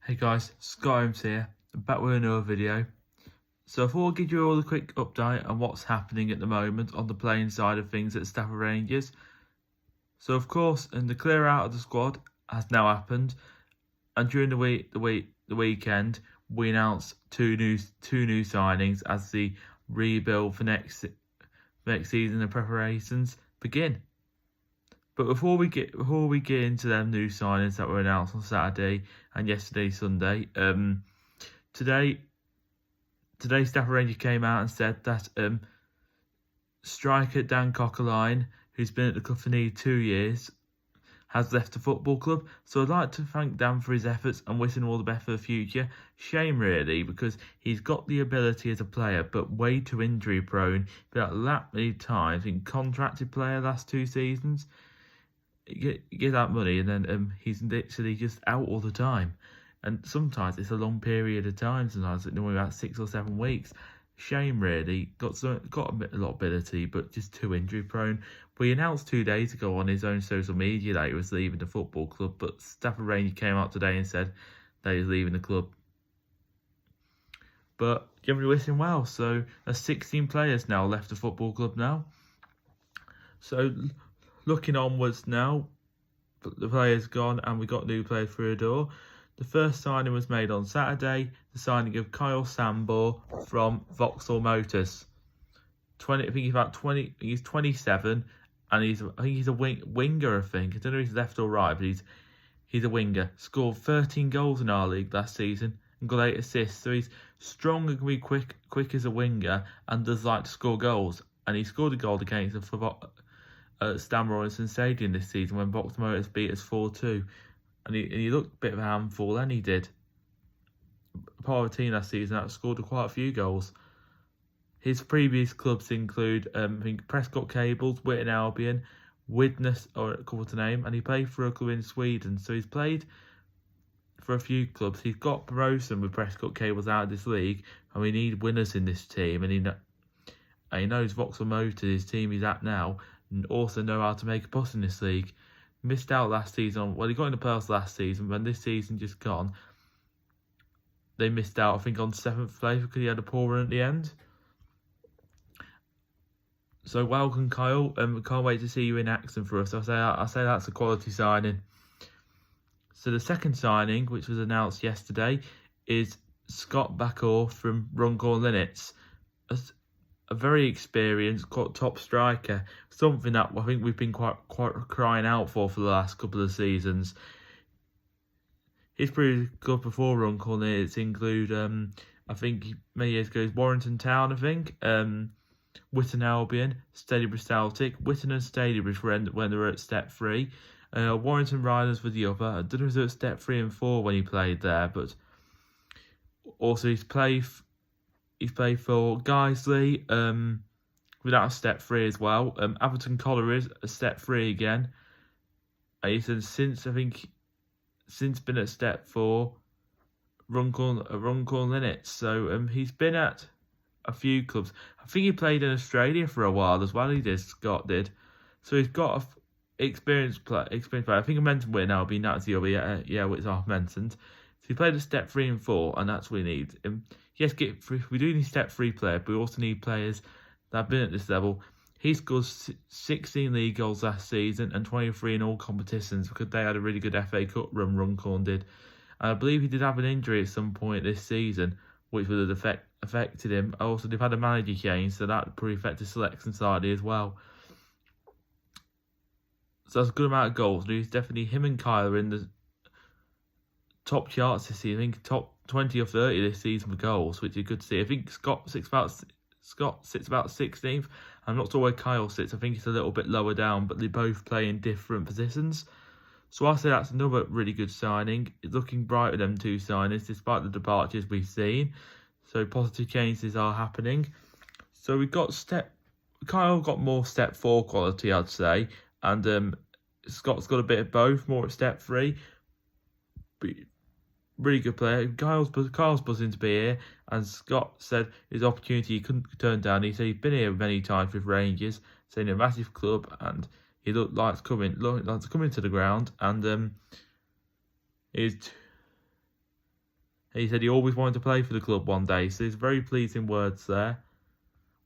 Hey guys, Scott Holmes here, back with another video. So I thought I'd give you all a quick update on what's happening at the moment on the playing side of things at Stafford Rangers. So of course, and the clear out of the squad has now happened, and during the weekend, we announced two new signings as the rebuild for next season and preparations begin. But before we get into them new signings that were announced on Saturday and yesterday Sunday, today Stafford Rangers came out and said that striker Dan Cockline, who's been at the club for nearly 2 years, has left the football club. So I'd like to thank Dan for his efforts and wish him all the best for the future. Shame really, because he's got the ability as a player, but way too injury prone. Been that many times, been contracted player last 2 seasons. You get that money and then he's literally just out all the time, and sometimes it's a long period of time. Sometimes it's normally about 6 or 7 weeks. Shame really. Got a lot of ability, but just too injury prone. We announced 2 days ago on his own social media that he was leaving the football club, but Stafford Rangers came out today and said that he's leaving the club. But generally wish him well. So there's 16 players now left the football club now. So looking onwards now, the players gone and we got new players through the door. The first signing was made on Saturday, the signing of Kyle Sambor from Vauxhall Motors. He's 27, and I think he's a winger, I think. I don't know if he's left or right, but he's a winger. Scored 13 goals in our league last season and got 8 assists. So he's strong and can be quick as a winger and does like to score goals. And he scored a goal against the Sambor Stadium this season when Vauxhall Motors beat us 4-2, and he looked a bit of a handful, and he did. Part of the team last season that scored quite a few goals. His previous clubs include I think Prescott Cables, Witton Albion, Widnes, or a couple to name, and he played for a club in Sweden. So he's played for a few clubs. He's got promotion with Prescott Cables out of this league, and we need winners in this team. And he knows Vauxhall Motors, his team he's at now, and also know how to make a push in this league. Missed out last season. Well, he got in the playoffs last season. When this season just gone, they missed out, I think, on 7th place because he had a poor run at the end. So welcome, Kyle. Can't wait to see you in action for us. I say that's a quality signing. So the second signing, which was announced yesterday, is Scott Bakkor from Runcorn Linnets. A very experienced top striker, something that I think we've been quite crying out for the last couple of seasons. His previous club before Runcorn Linnets include I think many years ago Warrington Town, I think, Witton Albion, Stadibridge Celtic, Witton and Stadibridge when they were at step 3. Warrington Riders were the other. I don't know if it was step 3 and 4 when he played there, but also he's played for Guiseley, without a step 3 as well. Atherton Colliery a step 3 again. And he's since been at step 4, Runcorn Linnets. So he's been at a few clubs. I think he played in Australia for a while as well. Scott did. So he's got experienced player. I think I mentioned Witton Albion. That's the other, which I've mentioned. So he played a step 3 and 4, and that's what we need. Yes, we do need step 3 player, but we also need players that have been at this level. He scored 16 league goals last season and 23 in all competitions because they had a really good FA Cup run, Runcorn did. And I believe he did have an injury at some point this season, which would have affected him. Also, they've had a manager change, so that probably affected selection slightly as well. So that's a good amount of goals. He's definitely, him and Kyle are in the top charts this season. I think top 20 or 30 this season for goals, which is good to see. I think Scott sits about 16th. I'm not sure where Kyle sits. I think it's a little bit lower down, but they both play in different positions. So I say that's another really good signing. It's looking bright with them 2 signings, despite the departures we've seen. So positive changes are happening. So we've got Kyle got more step 4 quality, I'd say, and Scott's got a bit of both, more at step 3. But really good player. Kyle's buzzing to be here, and Scott said his opportunity he couldn't turn down. He said he'd been here many times with Rangers, saying a massive club, and he looked like to come into the ground, and he's He said he always wanted to play for the club one day, so there's very pleasing words there.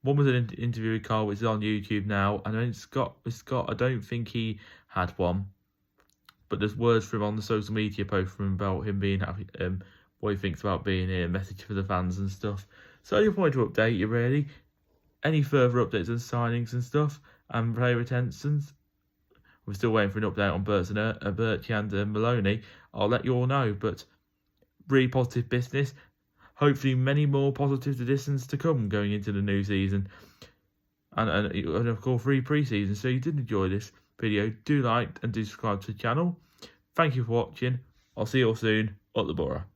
One was an interview with Carl, which is on YouTube now, and then Scott, I don't think he had one, but there's words from him on the social media post from him about him being happy, what he thinks about being here, message for the fans and stuff. So I just wanted to update you really. Any further updates on signings and stuff and player retentions, we're still waiting for an update on Bertie and Maloney. I'll let you all know, but really positive business. Hopefully many more positive additions to come going into the new season. And of course, free pre-season. So you did enjoy this video, do like and do subscribe to the channel. Thank you for watching. I'll see you all soon at the Borough.